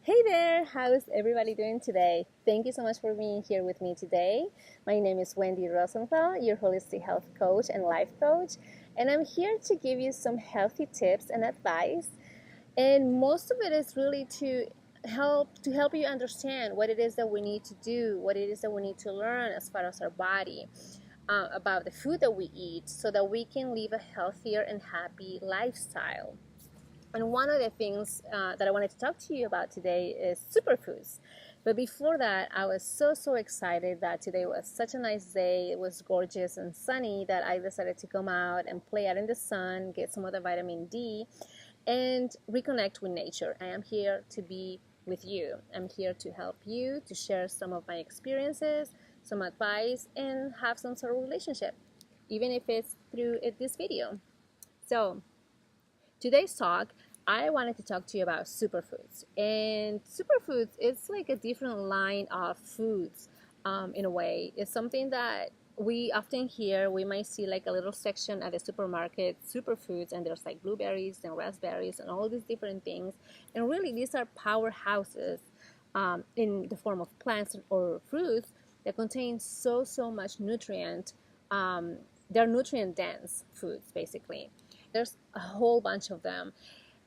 Hey there, how's everybody doing today? Thank you so much for being here with me today. My name is Wendy Rosenthal, your holistic health coach and life coach, and I'm here to give you some healthy tips and advice. And most of it is really to help you understand what it is that we need to do, what it is that we need to learn as far as our body, about the food that we eat, so that we can live a healthier and happy lifestyle. And one of the things that I wanted to talk to you about today is superfoods. But before that, I was so excited that today was such a nice day. It was gorgeous and sunny that I decided to come out and play out in the sun, get some of the vitamin D, and reconnect with nature. I am here to be with you. I'm here to help you, to share some of my experiences, some advice, and have some sort of relationship, even if it's through this video. So, today's talk, I wanted to talk to you about superfoods. And superfoods, it's like a different line of foods in a way. It's something that we often hear. We might see like a little section at the supermarket, superfoods, and there's like blueberries and raspberries and all these different things. And really, these are powerhouses in the form of plants or fruits that contain so much nutrient. They're nutrient dense foods, basically. There's a whole bunch of them.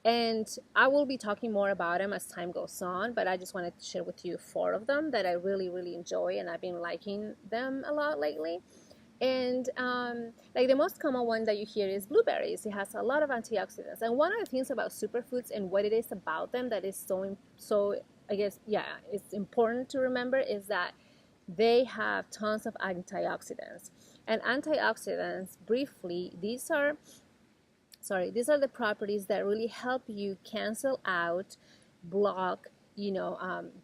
And I will be talking more about them as time goes on, but I just wanted to share with you four of them that I really enjoy, and I've been liking them a lot lately. And like the most common one that you hear is blueberries. It has a lot of antioxidants. And one of the things about superfoods and what it is about them that is so I guess, yeah, it's important to remember is that they have tons of antioxidants. And antioxidants, briefly, these are the properties that really help you cancel out, block,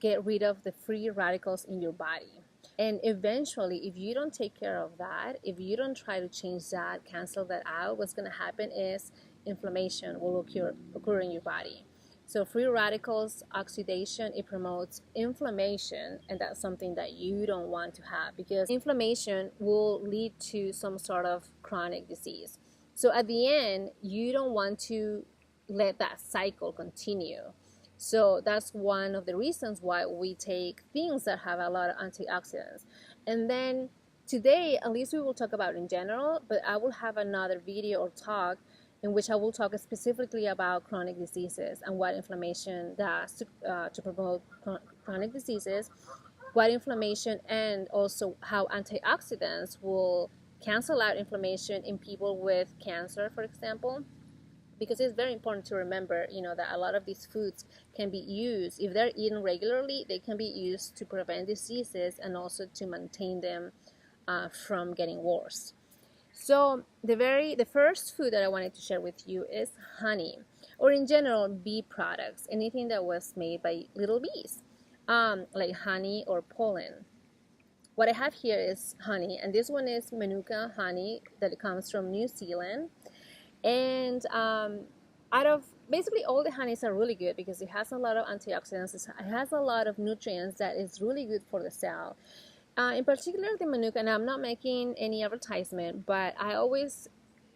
get rid of the free radicals in your body. And eventually, if you don't take care of that, if you don't try to change that, cancel that out, what's going to happen is inflammation will occur in your body. So free radicals, oxidation, it promotes inflammation, and that's something that you don't want to have, because inflammation will lead to some sort of chronic disease. So at the end, you don't want to let that cycle continue. So that's one of the reasons why we take things that have a lot of antioxidants. And then today, at least we will talk about in general, but I will have another video or talk in which I will talk specifically about chronic diseases and what inflammation does to promote chronic diseases, what inflammation, and also how antioxidants will cancel out inflammation in people with cancer, for example. Because it's very important to remember, that a lot of these foods can be used, if they're eaten regularly, they can be used to prevent diseases and also to maintain them from getting worse. So the first food that I wanted to share with you is honey, or in general, bee products, anything that was made by little bees, like honey or pollen. What I have here is honey, and this one is Manuka honey that comes from New Zealand. And out of basically all the honeys are really good because it has a lot of antioxidants. It has a lot of nutrients that is really good for the cell. In particular, the Manuka, and I'm not making any advertisement, but I always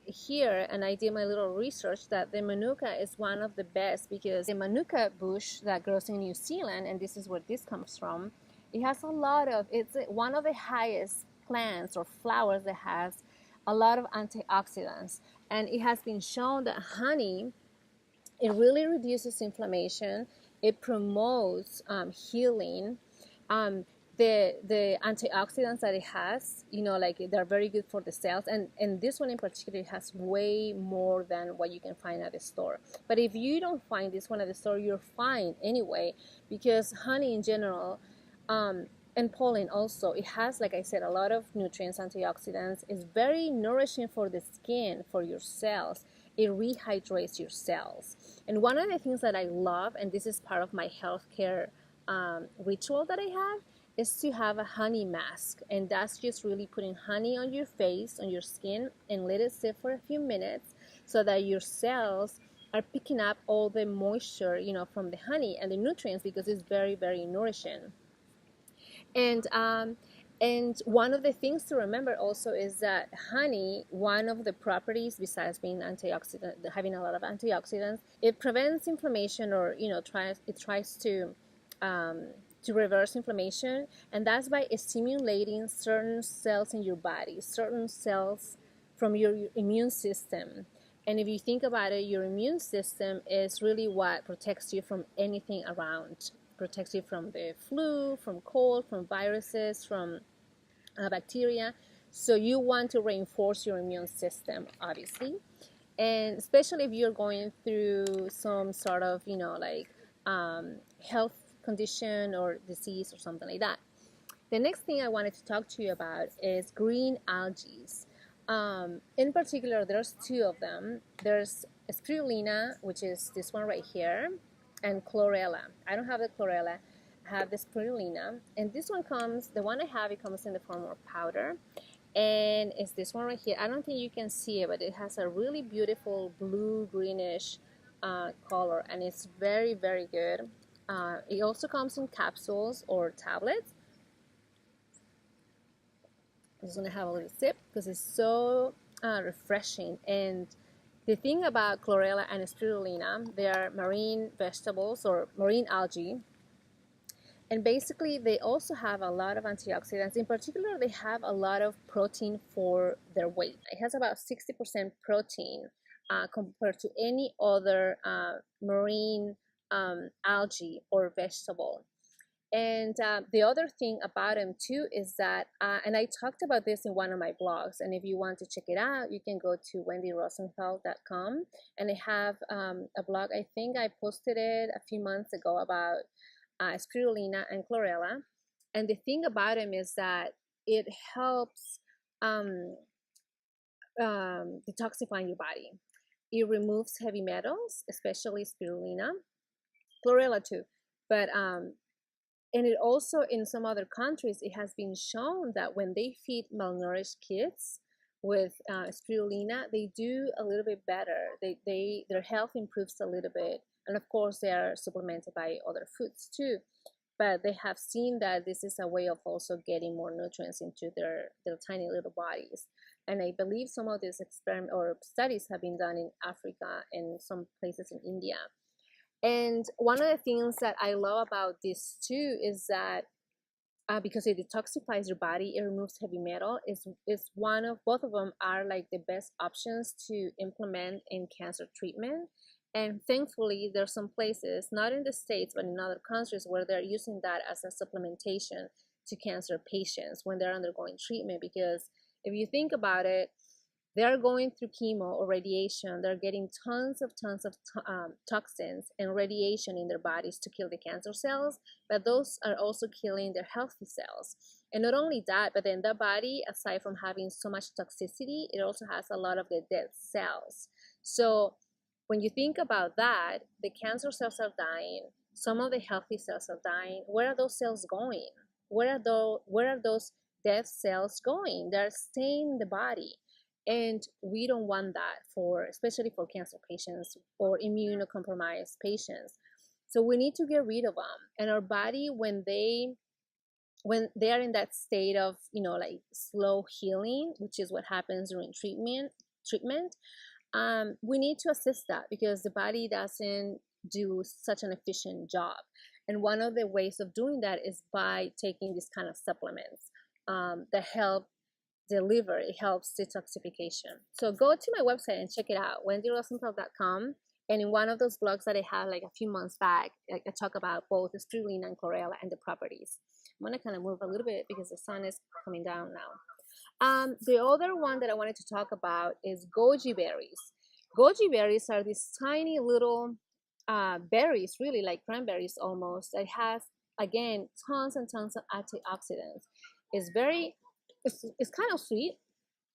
hear, and I did my little research, that the Manuka is one of the best because the Manuka bush that grows in New Zealand, and this is where this comes from, it's one of the highest plants or flowers that has a lot of antioxidants. And it has been shown that honey, it really reduces inflammation. It promotes healing. The antioxidants that it has, like they're very good for the cells. And this one in particular has way more than what you can find at the store. But if you don't find this one at the store, you're fine anyway, because honey in general, and pollen also, it has, like I said, a lot of nutrients, antioxidants. It's very nourishing for the skin, for your cells. It rehydrates your cells. And one of the things that I love, and this is part of my healthcare ritual that I have, is to have a honey mask. And that's just really putting honey on your face, on your skin, and let it sit for a few minutes so that your cells are picking up all the moisture, from the honey and the nutrients, because it's very nourishing. And And one of the things to remember also is that honey, one of the properties besides being antioxidant, having a lot of antioxidants, it prevents inflammation, or tries um, to reverse inflammation, and that's by stimulating certain cells in your body, certain cells from your immune system. And if you think about it, your immune system is really what protects you from anything around. Protects you from the flu, from cold, from viruses, from bacteria. So you want to reinforce your immune system, obviously, and especially if you're going through some sort of, health condition or disease or something like that. The next thing I wanted to talk to you about is green algae. In particular, there's two of them. There's spirulina, which is this one right here, and chlorella. I don't have the chlorella. I have the spirulina, and this one comes. The one I have, it comes in the form of powder, and it's this one right here. I don't think you can see it, but it has a really beautiful blue greenish color, and it's very, very good. It also comes in capsules or tablets. I'm just gonna have a little sip because it's so refreshing. And the thing about chlorella and spirulina, they are marine vegetables or marine algae, and basically they also have a lot of antioxidants. In particular, they have a lot of protein for their weight. It has about 60% protein compared to any other marine algae or vegetable. And the other thing about them too is that, and I talked about this in one of my blogs, and if you want to check it out, you can go to wendyrosenfeld.com, and I have a blog. I think I posted it a few months ago about spirulina and chlorella. And the thing about them is that it helps detoxifying your body. It removes heavy metals, especially spirulina, chlorella too. But and it also, in some other countries, it has been shown that when they feed malnourished kids with spirulina, they do a little bit better. Their health improves a little bit, and of course, they are supplemented by other foods too. But they have seen that this is a way of also getting more nutrients into their tiny little bodies. And I believe some of these experiments or studies have been done in Africa and some places in India. And one of the things that I love about this too is that because it detoxifies your body, it removes heavy metal. Is one of both of them are like the best options to implement in cancer treatment. And thankfully, there's some places, not in the States, but in other countries, where they're using that as a supplementation to cancer patients when they're undergoing treatment. Because if you think about it, they're going through chemo or radiation. They're getting tons of toxins and radiation in their bodies to kill the cancer cells, but those are also killing their healthy cells. And not only that, but then the body, aside from having so much toxicity, it also has a lot of the dead cells. So when you think about that, the cancer cells are dying. Some of the healthy cells are dying. Where are those cells going? Where are those dead cells going? They're staying in the body. And we don't want that especially for cancer patients or immunocompromised patients. So we need to get rid of them. And our body, when they are in that state of, like slow healing, which is what happens during treatment, we need to assist that because the body doesn't do such an efficient job. And one of the ways of doing that is by taking these kind of supplements that help deliver. It helps detoxification. So go to my website and check it out, wendyrosenfeld.com. And in one of those blogs that I had like a few months back, I talk about both spirulina and chlorella and the properties. I'm going to kind of move a little bit because the sun is coming down now. The other one that I wanted to talk about is goji berries. Goji berries are these tiny little berries, really like cranberries almost. It has, again, tons and tons of antioxidants. It's kind of sweet.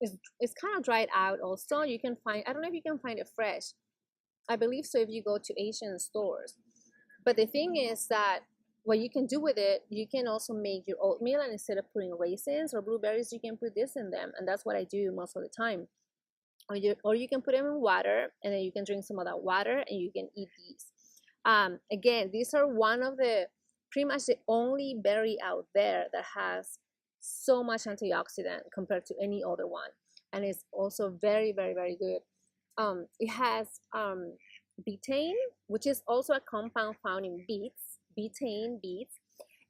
It's kind of dried out also. You can find, I don't know if you can find it fresh. I believe so if you go to Asian stores. But the thing is that what you can do with it, you can also make your oatmeal, and instead of putting raisins or blueberries, you can put this in them. And that's what I do most of the time. Or you can put them in water, and then you can drink some of that water and you can eat these. Again, these are one of the, pretty much the only berry out there that has so much antioxidant compared to any other one, and it's also very, very, very good. It has betaine, which is also a compound found in beets, betaine beets,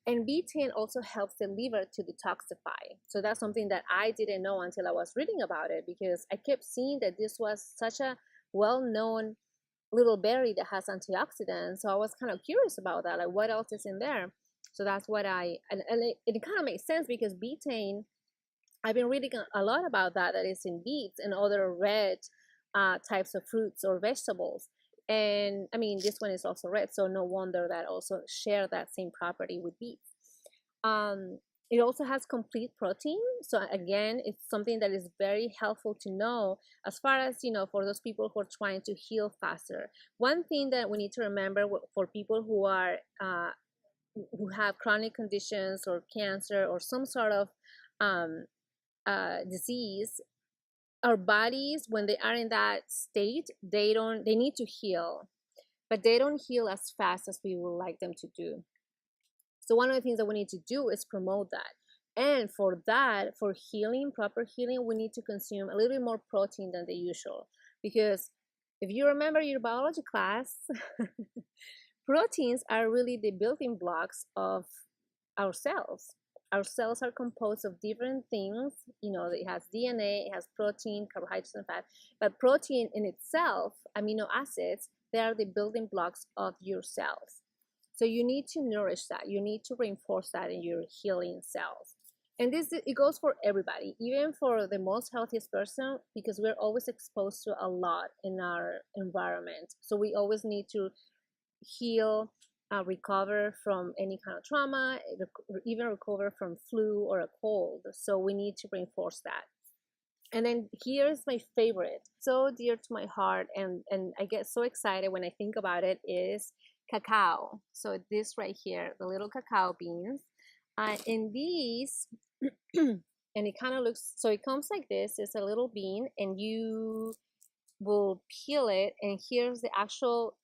and betaine also helps the liver to detoxify. So that's something that I didn't know until I was reading about it, because I kept seeing that this was such a well-known little berry that has antioxidants. So I was kind of curious about that, like what else is in there. So that's what and it kind of makes sense, because betaine, I've been reading a lot about that is in beets and other red types of fruits or vegetables. And I mean, this one is also red, so no wonder that also share that same property with beets. It also has complete protein. So again, it's something that is very helpful to know as far as, for those people who are trying to heal faster. One thing that we need to remember for people who are who have chronic conditions or cancer or some sort of disease, our bodies, when they are in that state, they need to heal, but they don't heal as fast as we would like them to do. So one of the things that we need to do is promote that. And for that, for healing, proper healing, we need to consume a little bit more protein than the usual. Because if you remember your biology class, proteins are really the building blocks of our cells. Our cells are composed of different things. It has DNA, it has protein, carbohydrates, and fat. But protein in itself, amino acids, they are the building blocks of your cells. So you need to nourish that. You need to reinforce that in your healing cells. And it goes for everybody, even for the most healthiest person, because we're always exposed to a lot in our environment. So we always need to heal, recover from any kind of trauma, even recover from flu or a cold. So we need to reinforce that. And then here's my favorite, so dear to my heart, and I get so excited when I think about it, is cacao. So this right here, the little cacao beans, and these, and it kind of looks, so it comes like this. It's a little bean, and you will peel it, and here's the actual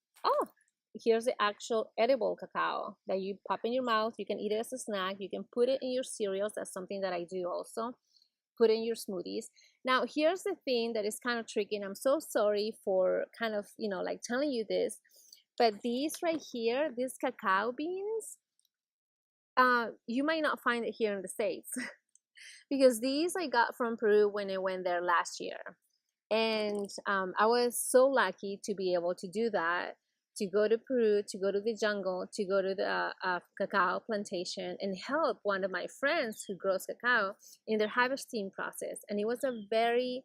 edible cacao that you pop in your mouth. You can eat it as a snack. You can put it in your cereals. That's something that I do also. Put in your smoothies. Now, here's the thing that is kind of tricky, and I'm so sorry for kind of, like telling you this, but these right here, these cacao beans, you might not find it here in the States because these I got from Peru when I went there last year. And I was so lucky to be able to do that, to go to Peru, to go to the jungle, to go to the cacao plantation and help one of my friends who grows cacao in their harvesting process. And it was a very,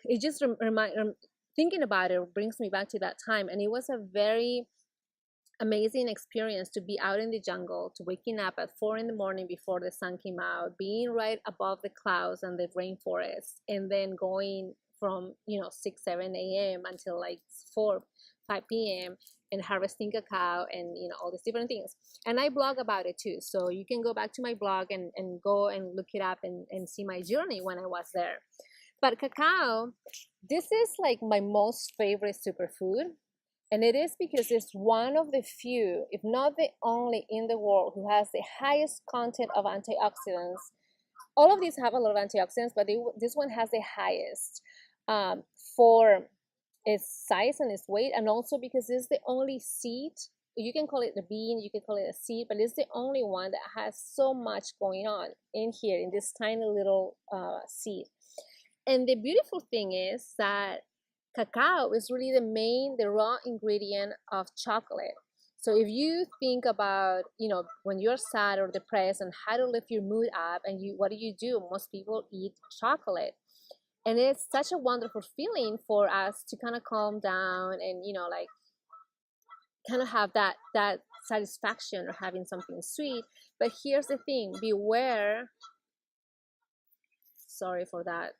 it just thinking about it brings me back to that time. And it was a very amazing experience to be out in the jungle, to waking up at 4 in the morning before the sun came out, being right above the clouds and the rainforest, and then going from 6 7 a.m. until like 4 5 p.m. and harvesting cacao and all these different things. And I blog about it too, so you can go back to my blog and go and look it up and see my journey when I was there. But cacao, this is like my most favorite superfood. And it is because it's one of the few, if not the only in the world, who has the highest content of antioxidants. All of these have a lot of antioxidants, but this one has the highest for its size and its weight, and also because it's the only seed. You can call it a bean, you can call it a seed, but it's the only one that has so much going on in here, in this tiny little seed. And the beautiful thing is that cacao is really the raw ingredient of chocolate. So if you think about, when you're sad or depressed and how to lift your mood up, and what do? Most people eat chocolate. And it's such a wonderful feeling for us to kind of calm down and, like kind of have that satisfaction of having something sweet. But here's the thing, beware. Sorry for that.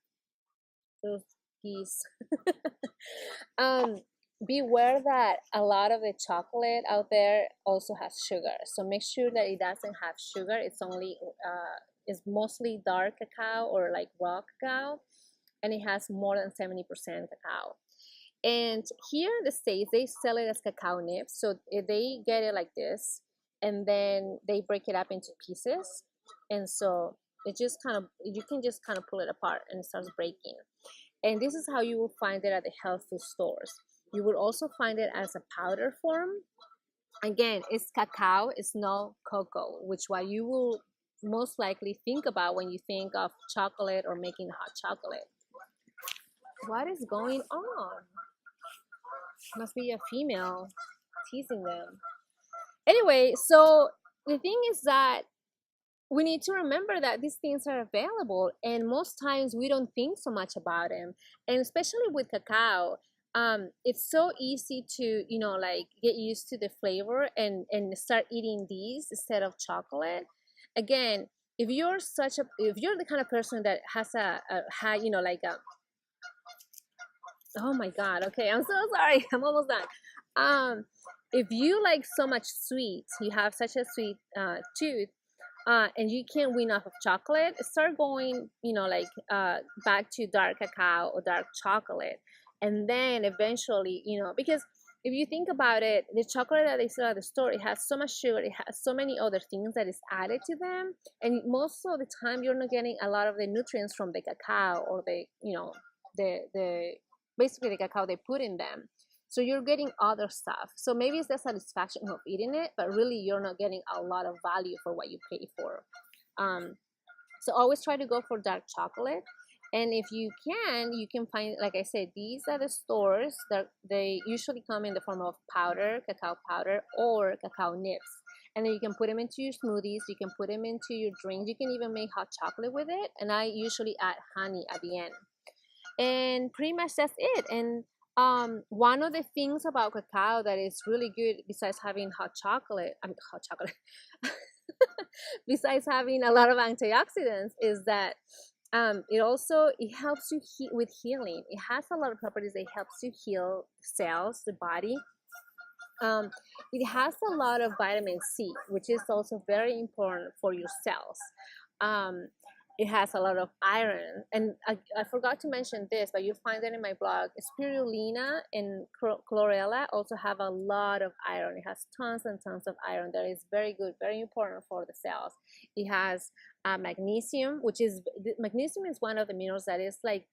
Those geese. Beware that a lot of the chocolate out there also has sugar, so make sure that it doesn't have sugar. It's mostly dark cacao or like raw cacao, and it has more than 70% cacao. And here in the States, they sell it as cacao nibs. So they get it like this, and then they break it up into pieces, and so it just kind of, you can just kind of pull it apart and it starts breaking. And this is how you will find it at the health food stores. You will also find it as a powder form. Again, it's cacao, it's not cocoa, which what you will most likely think about when you think of chocolate or making hot chocolate. What is going on? Must be a female teasing them. Anyway, so the thing is that we need to remember that these things are available, and most times we don't think so much about them. And especially with cacao, it's so easy to, you know, like get used to the flavor and start eating these instead of chocolate. Again, if you're the kind of person that has a high, you know, like a, oh my god, okay, I'm so sorry, I'm almost done. If you like so much sweet, you have such a sweet tooth, and you can't win off of chocolate, start going, you know, like back to dark cacao or dark chocolate. And then eventually, you know, because if you think about it, the chocolate that they sell at the store, it has so much sugar, it has so many other things that is added to them, and most of the time you're not getting a lot of the nutrients from the cacao, or the, you know, the basically the cacao they put in them. So you're getting other stuff. So maybe it's the satisfaction of eating it, but really you're not getting a lot of value for what you pay for. So always try to go for dark chocolate. And if you can find, like I said, these are the stores that they usually come in the form of powder, cacao powder, or cacao nibs. And then you can put them into your smoothies, you can put them into your drinks, you can even make hot chocolate with it. And I usually add honey at the end. And pretty much that's it. And one of the things about cacao that is really good, besides having hot chocolate, besides having a lot of antioxidants, is that it helps you with healing. It has a lot of properties that helps you heal cells, the body. It has a lot of vitamin C, which is also very important for your cells. It has a lot of iron, and I forgot to mention this, but you'll find it in my blog. Spirulina and chlorella also have a lot of iron. It has tons and tons of iron that is very good, very important for the cells. It has magnesium, magnesium is one of the minerals that is like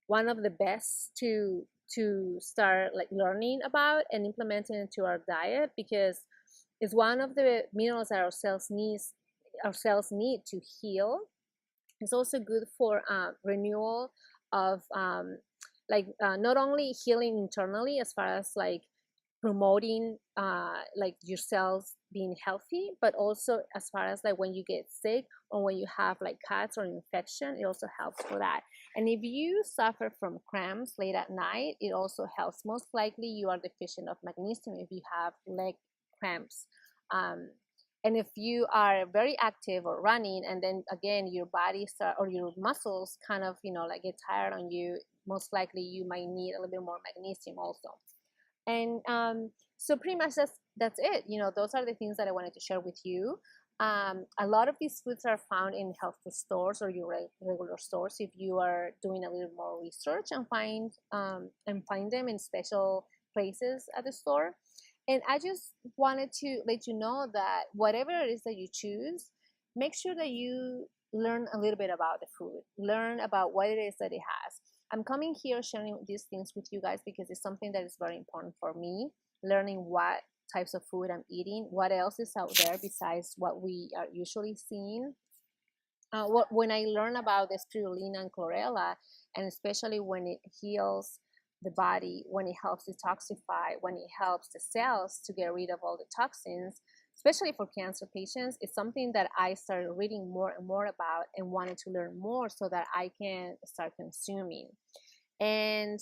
one of the best to start like learning about and implementing into our diet, because it's one of the minerals that our cells need to heal. It's also good for renewal of not only healing internally as far as like promoting like your cells being healthy, but also as far as like when you get sick or when you have like cuts or infection, it also helps for that. And if you suffer from cramps late at night, it also helps. Most likely you are deficient of magnesium if you have leg cramps. And if you are very active or running, and then again your body or your muscles kind of, you know, like get tired on you, most likely you might need a little bit more magnesium also. And so pretty much that's it. You know, those are the things that I wanted to share with you. A lot of these foods are found in health food stores or your regular stores. If you are doing a little more research and find them in special places at the store. And I just wanted to let you know that whatever it is that you choose, make sure that you learn a little bit about the food, learn about what it is that it has. I'm coming here sharing these things with you guys because it's something that is very important for me, learning what types of food I'm eating, what else is out there besides what we are usually seeing. When I learn about the spirulina and chlorella, and especially when it heals the body, when it helps detoxify, when it helps the cells to get rid of all the toxins, especially for cancer patients, it's something that I started reading more and more about and wanted to learn more so that I can start consuming. And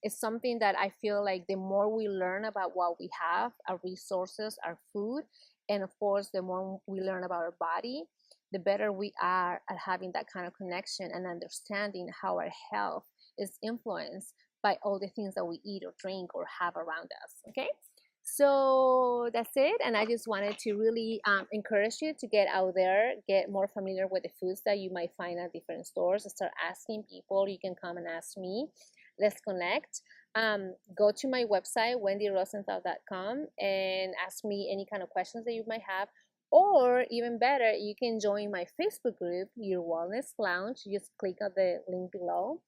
it's something that I feel like the more we learn about what we have, our resources, our food, and of course, the more we learn about our body, the better we are at having that kind of connection and understanding how our health is influenced by all the things that we eat or drink or have around us. Okay, so that's it. And I just wanted to really encourage you to get out there, get more familiar with the foods that you might find at different stores, start asking people. You can come and ask me. Let's connect. Go to my website, wendyrosenthal.com, and ask me any kind of questions that you might have. Or even better, you can join my Facebook group, Your Wellness Lounge. Just click on the link below.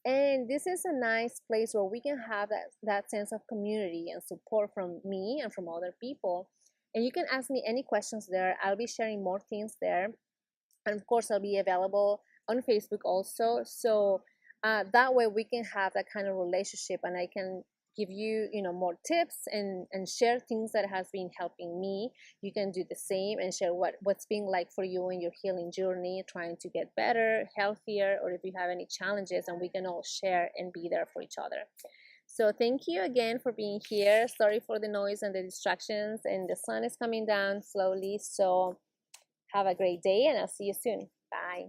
And this is a nice place where we can have that sense of community and support from me and from other people. And you can ask me any questions there. I'll be sharing more things there. And of course, I'll be available on Facebook also. So that way we can have that kind of relationship, and I can give you, more tips and share things that has been helping me. You can do the same and share what's been like for you in your healing journey, trying to get better, healthier, or if you have any challenges, and we can all share and be there for each other. So thank you again for being here. Sorry for the noise and the distractions, and the sun is coming down slowly. So have a great day, and I'll see you soon. Bye.